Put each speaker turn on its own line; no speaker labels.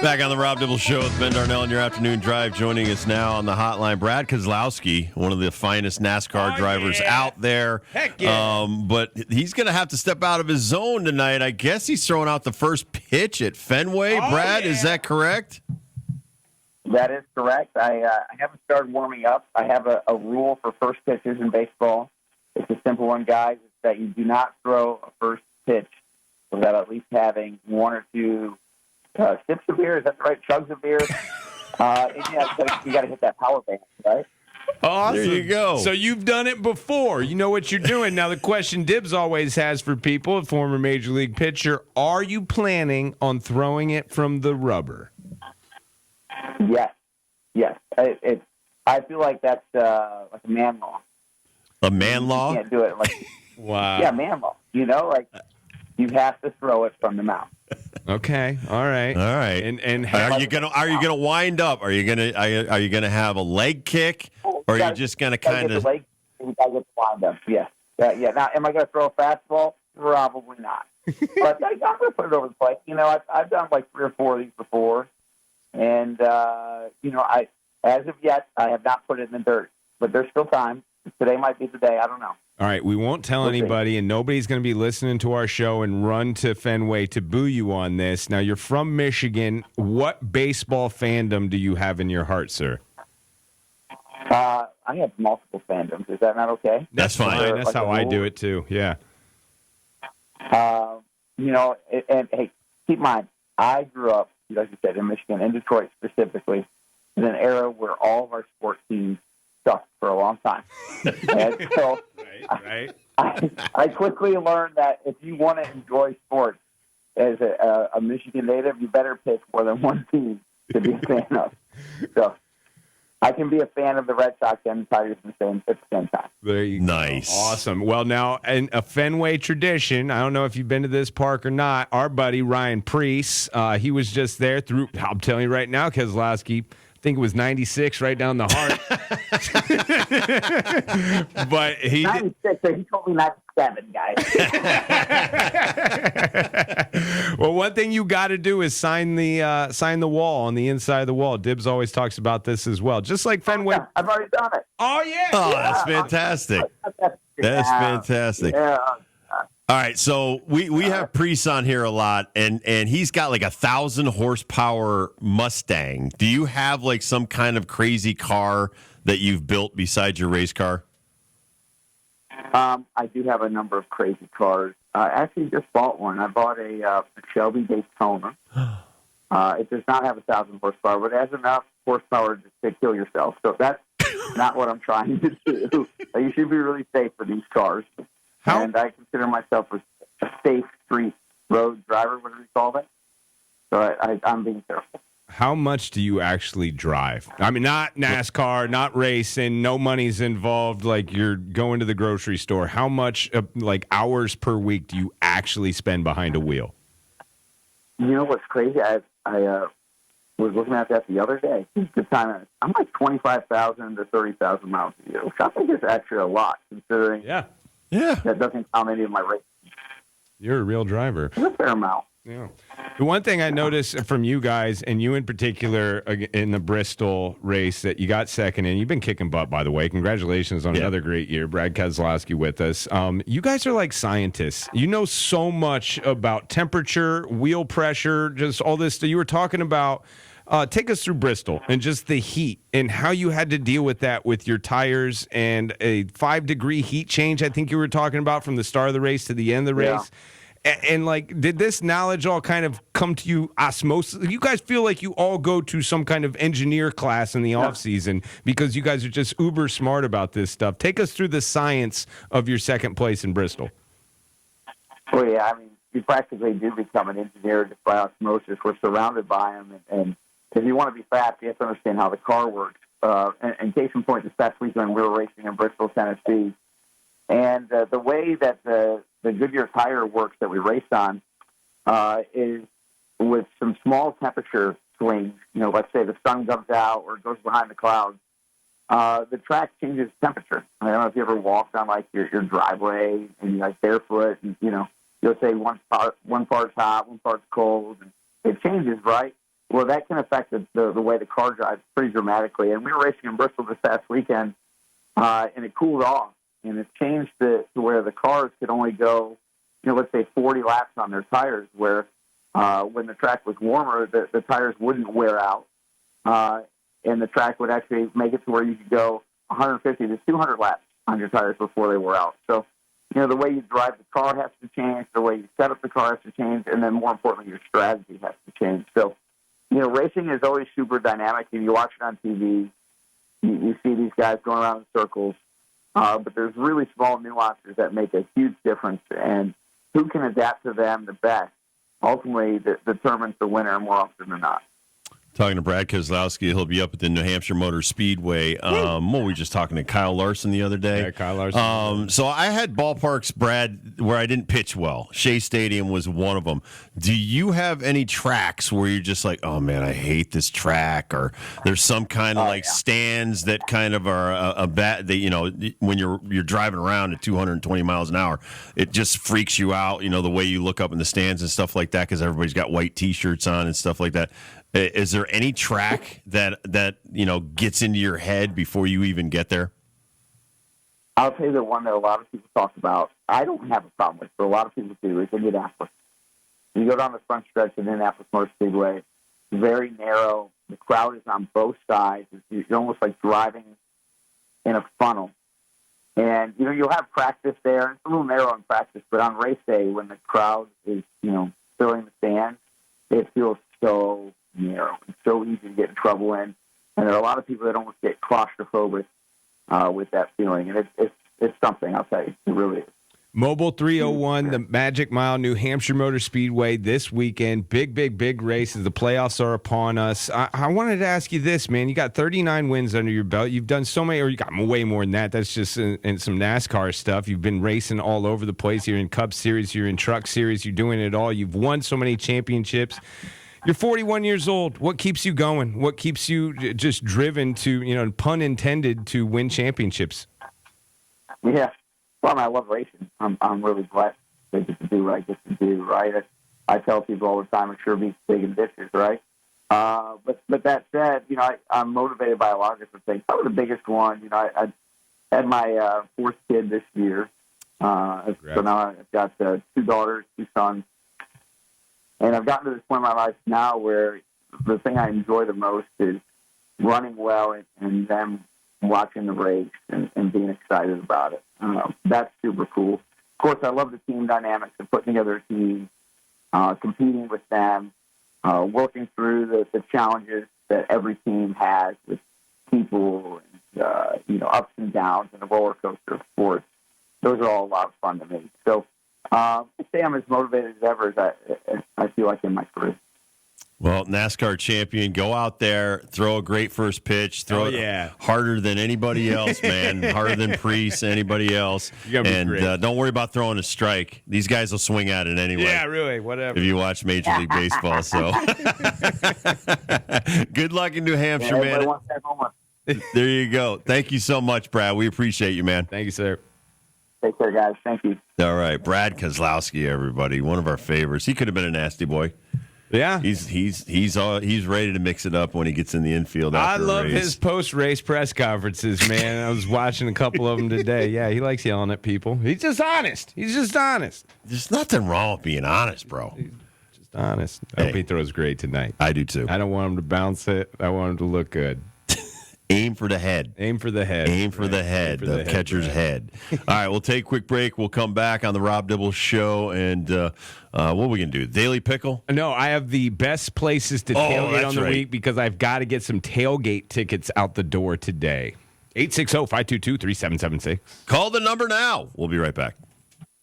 Back on the Rob Dibble Show with Ben Darnell in your afternoon drive. Joining us now on the hotline, Brad Keslowski, one of the finest NASCAR drivers out there.
Heck yeah.
But he's going to have to step out of his zone tonight. I guess he's throwing out the first pitch at Fenway. Brad, is that correct?
That is correct. I haven't started warming up. I have a rule for first pitches in baseball. It's a simple one, guys. It's that you do not throw a first pitch without at least having one or two sips of beer. Is that the right? Chugs of beer. You got to hit that power band, right?
Awesome.
There you go.
So you've done it before. You know what you're doing. Now, the question Dibs always has for people, a former Major League pitcher, are you planning on throwing it from the rubber?
Yes. I feel like that's like a man law.
A man law?
You can't do it. Like,
wow.
Yeah, man law. You know, like you have to throw it from the mouth.
Okay. All right. And
are you gonna wind up? Are you gonna have a leg kick, or are you just gonna kind of?
You gotta get the wind up. Yes. Yeah. Now, am I gonna throw a fastball? Probably not. But I'm gonna put it over the plate. You know, I've done like 3 or 4 of these before, and as of yet, I have not put it in the dirt. But there's still time. Today might be the day. I don't know.
all right, we won't tell anybody, and nobody's going to be listening to our show and run to Fenway to boo you on this. Now, you're from Michigan. What baseball fandom do you have in your heart, sir?
I have multiple fandoms. Is that not okay?
That's fine.
That's how I do it, too. Yeah.
And hey, keep in mind, I grew up, like you said, in Michigan, in Detroit specifically, in an era where all of our sports teams sucked for a long time. And so
Right.
I quickly learned that if you want to enjoy sports as a Michigan native, you better pick more than one team to be a fan of. So I can be a fan of the Red Sox and the Tigers at the same time.
There you go.
Nice.
Awesome. Well, now, in a Fenway tradition, I don't know if you've been to this park or not, our buddy Ryan Preece, he was just there through, I'm telling you right now, Keslowski, I think it was 96, right down the heart. But he
96, so he told me 97, guys.
Well, one thing you got to do is sign the wall on the inside of the wall. Dibs always talks about this as well. Just like Fenway.
Yeah, I've already done it.
Oh, yeah.
Oh, that's fantastic. That's fantastic.
Yeah.
All right, so we have Preece on here a lot, and he's got like 1,000 horsepower Mustang. Do you have like some kind of crazy car that you've built besides your race car?
I do have a number of crazy cars. I actually just bought one. I bought a Shelby Daytona. It does not have 1,000 horsepower, but it has enough horsepower to kill yourself. So that's not what I'm trying to do. You should be really safe for these cars. And I consider myself a safe street road driver, whatever you call it. So I'm being careful.
How much do you actually drive? I mean, not NASCAR, not racing, no money's involved, like you're going to the grocery store. How much, like hours per week, do you actually spend behind a wheel?
You know what's crazy? I was looking at that the other day. The time I'm like 25,000 to 30,000 miles a year, which I think is actually a lot, considering that doesn't count any of my races.
You're a real driver.
It's a fair amount.
Yeah. The one thing I noticed from you guys, and you in particular in the Bristol race, that you got second in. You've been kicking butt, by the way. Congratulations on another great year. Brad Keslowski with us. You guys are like scientists. You know so much about temperature, wheel pressure, just all this. You were talking about, take us through Bristol and just the heat and how you had to deal with that with your tires and a 5-degree heat change, I think you were talking about, from the start of the race to the end of the race. And like, did this knowledge all kind of come to you osmosis? You guys feel like you all go to some kind of engineer class in the off season because you guys are just uber smart about this stuff. Take us through the science of your second place in Bristol.
Well, yeah, I mean, you practically do become an engineer just by osmosis. We're surrounded by them, and if you want to be fast, you have to understand how the car works. And case in point, this past weekend we were racing in Bristol, Tennessee, and the way that the Goodyear tire works that we raced on is with some small temperature swings. You know, let's say the sun comes out or it goes behind the clouds. The track changes temperature. I don't know if you ever walked on like your driveway and you're like barefoot, and you know you'll say one part's hot, one part's cold, and it changes, right? well, that can affect the way the car drives pretty dramatically. And we were racing in Bristol this past weekend, and it cooled off, and it changed to where the cars could only go, let's say 40 laps on their tires, where when the track was warmer, the tires wouldn't wear out, and the track would actually make it to where you could go 150 to 200 laps on your tires before they wore out. So, the way you drive the car has to change, the way you set up the car has to change, and then more importantly, your strategy has to change. So, racing is always super dynamic. And you watch it on TV, you see these guys going around in circles, but there's really small nuances that make a huge difference, and who can adapt to them the best ultimately determines the winner more often than not.
Talking to Brad Keslowski, he'll be up at the New Hampshire Motor Speedway. What were we just talking to Kyle Larson the other day?
Yeah, Kyle Larson.
So I had ballparks, Brad, where I didn't pitch well. Shea Stadium was one of them. Do you have any tracks where you're just like, oh man, I hate this track, or there's some kind of stands that kind of are a bad? When you're driving around at 220 miles an hour, it just freaks you out. The way you look up in the stands and stuff like that because everybody's got white T-shirts on and stuff like that. Is there any track that gets into your head before you even get there?
I'll tell you the one that a lot of people talk about. I don't have a problem with, but a lot of people do. Is Indianapolis. You go down the front stretch of Indianapolis Motor Speedway, very narrow. The crowd is on both sides. You're almost like driving in a funnel. And you'll have practice there. It's a little narrow in practice, but on race day, when the crowd is filling the stands, it feels so narrow. It's so easy to get in trouble in, and there are a lot of people that almost get claustrophobic with that feeling, and it's something, I'll tell you. It really is.
Mobile 301, the Magic Mile, New Hampshire Motor Speedway this weekend. Big races. The playoffs are upon us. I wanted to ask you this, man. You got 39 wins under your belt. You've done so many, or you got way more than that. That's just in some NASCAR stuff. You've been racing all over the place. You're in Cup Series. You're in Truck Series. You're doing it all. You've won so many championships. You're 41 years old. What keeps you going? What keeps you just driven to, pun intended, to win championships?
Yeah. Well, I love racing. I'm really blessed to get to do what I get to do, right? I tell people all the time, it sure beats big and vicious, right? But that said, I'm motivated by a lot of different things. Probably the biggest one, I had my fourth kid this year. So now I've got 2 daughters, 2 sons. And I've gotten to this point in my life now where the thing I enjoy the most is running well and them watching the race and being excited about it. That's super cool. Of course, I love the team dynamics of putting together a team, competing with them, working through the challenges that every team has with people and, ups and downs and the roller coaster of sports. Those are all a lot of fun to me. So I say I'm as motivated as ever as I feel like in my career.
Well, NASCAR champion, go out there, throw a great first pitch, throw it harder than anybody else, man, harder than Priest, anybody else. And don't worry about throwing a strike. These guys will swing at it anyway.
Yeah, really, whatever.
If you watch Major League Baseball, so good luck in New Hampshire, man. There you go. Thank you so much, Brad. We appreciate you, man.
Thank you, sir.
Take care, guys. Thank you.
All right, Brad Keslowski, everybody, one of our favorites. He could have been a nasty boy.
Yeah,
he's ready to mix it up when he gets in the infield.
I love his post-race press conferences, man. I was watching a couple of them today. Yeah, he likes yelling at people. He's just honest.
There's nothing wrong with being honest, bro.
He's just honest. I hope he throws great tonight.
I do too.
I don't want him to bounce it. I want him to look good.
Aim for the head.
Aim for the head.
The catcher's head. All right, we'll take a quick break. We'll come back on the Rob Dibble Show. And what are we going to do? Daily Pickle?
No, I have the best places to tailgate on the week because I've got to get some tailgate tickets out the door today. 860-522-3776.
Call the number now. We'll be right back.